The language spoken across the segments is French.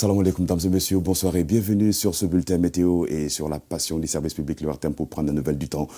Salam alaikum, mesdames et messieurs, bonsoir et bienvenue sur ce bulletin météo et sur la passion du service public le RTM pour prendre la nouvelle du temps.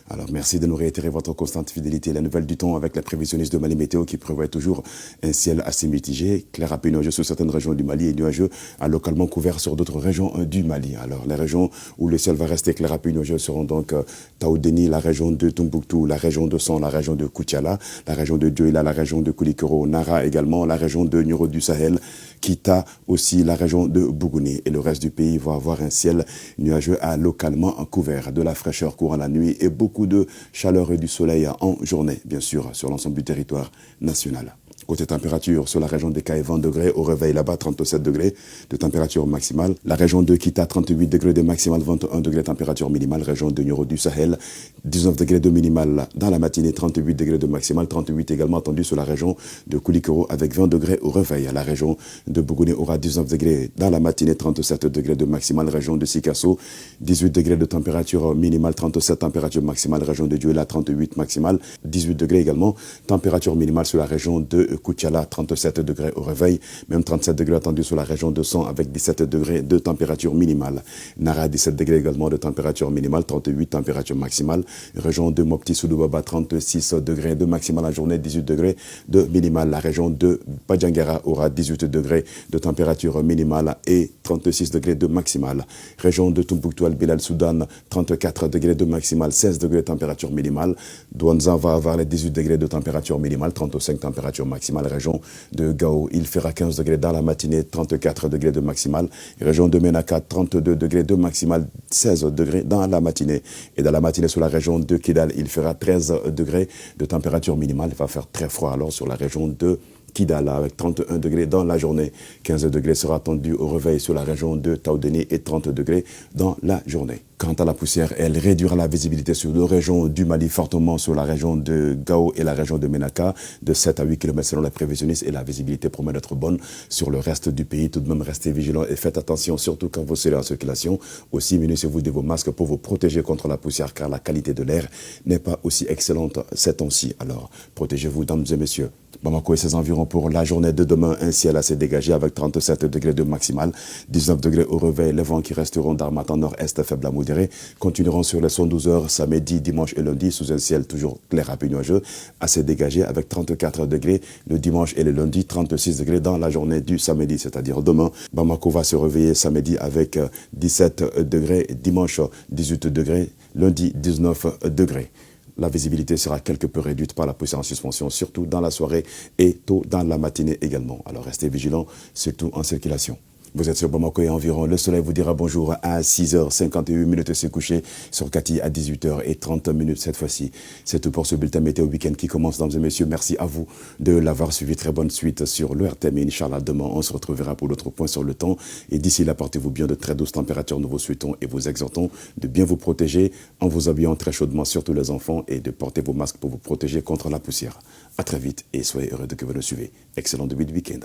Alors merci de nous réitérer votre constante fidélité. La nouvelle du temps avec la prévisionniste de Mali Météo qui prévoit toujours un ciel assez mitigé, clair à peu nuageux sur certaines régions du Mali et nuageux localement couvert sur d'autres régions du Mali. Alors les régions où le ciel va rester clair à peu nuageux seront donc Taoudeni, la région de Tombouctou, la région de Son, la région de Koutiala, la région de Dioula, la région de Koulikoro, Nara également, la région de Nuro du Sahel, Kita aussi, la région de Bougouni. Et le reste du pays va avoir un ciel nuageux localement couvert, de la fraîcheur courant la nuit et beaucoup de chaleur et du soleil en journée, bien sûr, sur l'ensemble du territoire national. Côté température, sur la région des Cailles, 20 degrés, au réveil là-bas, 37 degrés de température maximale. La région de Kita, 38 degrés de maximal, 21 degrés de température minimale. Région de Nioro du Sahel, 19 degrés de minimal dans la matinée, 38 degrés de maximal, 38 également attendu sur la région de Koulikoro avec 20 degrés au réveil. La région de Bougouni aura 19 degrés dans la matinée, 37 degrés de maximal. Région de Sikasso, 18 degrés de température minimale, 37 température maximale. Région de Dioula, 38 maximal, 18 degrés également. Température minimale sur la région de Koutiala, 37 degrés au réveil, même 37 degrés attendus sur la région de Son avec 17 degrés de température minimale. Nara, 17 degrés également de température minimale, 38 température maximale. Région de Mopti Soudoubaba, 36 degrés de maximale la journée, 18 degrés de minimale. La région de Badjangara aura 18 degrés de température minimale et 36 degrés de maximale. Région de Tombouctou, Al-Bilal, Soudan, 34 degrés de maximale, 16 degrés de température minimale. Douanza va avoir les 18 degrés de température minimale, 35 température maximale. Région de Gao, il fera 15 degrés dans la matinée, 34 degrés de maximale. Région de Menaka, 32 degrés de maximale, 16 degrés dans la matinée. Et dans la matinée sur la région de Kidal, il fera 13 degrés de température minimale. Il va faire très froid alors sur la région de Kidal avec 31 degrés dans la journée. 15 degrés sera attendu au réveil sur la région de Taoudeni et 30 degrés dans la journée. Quant à la poussière, elle réduira la visibilité sur deux régions du Mali, fortement sur la région de Gao et la région de Menaka, de 7 à 8 km selon les prévisionnistes, et la visibilité promet d'être bonne sur le reste du pays. Tout de même, restez vigilants et faites attention, surtout quand vous serez en circulation. Aussi, munissez-vous de vos masques pour vous protéger contre la poussière, car la qualité de l'air n'est pas aussi excellente ces temps-ci. Alors, protégez-vous, dames et messieurs. Bamako et ses environs pour la journée de demain, un ciel assez dégagé avec 37 degrés de maximal, 19 degrés au réveil. Les vents qui resteront d'Armatan nord-est faible à modéré continueront sur les 112 heures samedi, dimanche et lundi sous un ciel toujours clair à peu nuageux, assez dégagé avec 34 degrés le dimanche et le lundi, 36 degrés dans la journée du samedi, c'est-à-dire demain. Bamako va se réveiller samedi avec 17 degrés, dimanche 18 degrés, lundi 19 degrés. La visibilité sera quelque peu réduite par la poussière en suspension, surtout dans la soirée et tôt dans la matinée également. Alors restez vigilants, surtout en circulation. Vous êtes sur Bamako et environ. Le soleil vous dira bonjour à 6h51 se coucher, sur Kati à 18h30 cette fois-ci. C'est tout pour ce bulletin météo week-end qui commence, mesdames et messieurs. Merci à vous de l'avoir suivi. Très bonne suite sur le RTM. Inch'Allah, demain, on se retrouvera pour d'autres points sur le temps. Et d'ici là, portez-vous bien, de très douces températures. Nous vous souhaitons et vous exhortons de bien vous protéger en vous habillant très chaudement, surtout les enfants, et de porter vos masques pour vous protéger contre la poussière. À très vite et soyez heureux de que vous nous suivez. Excellent début de week-end.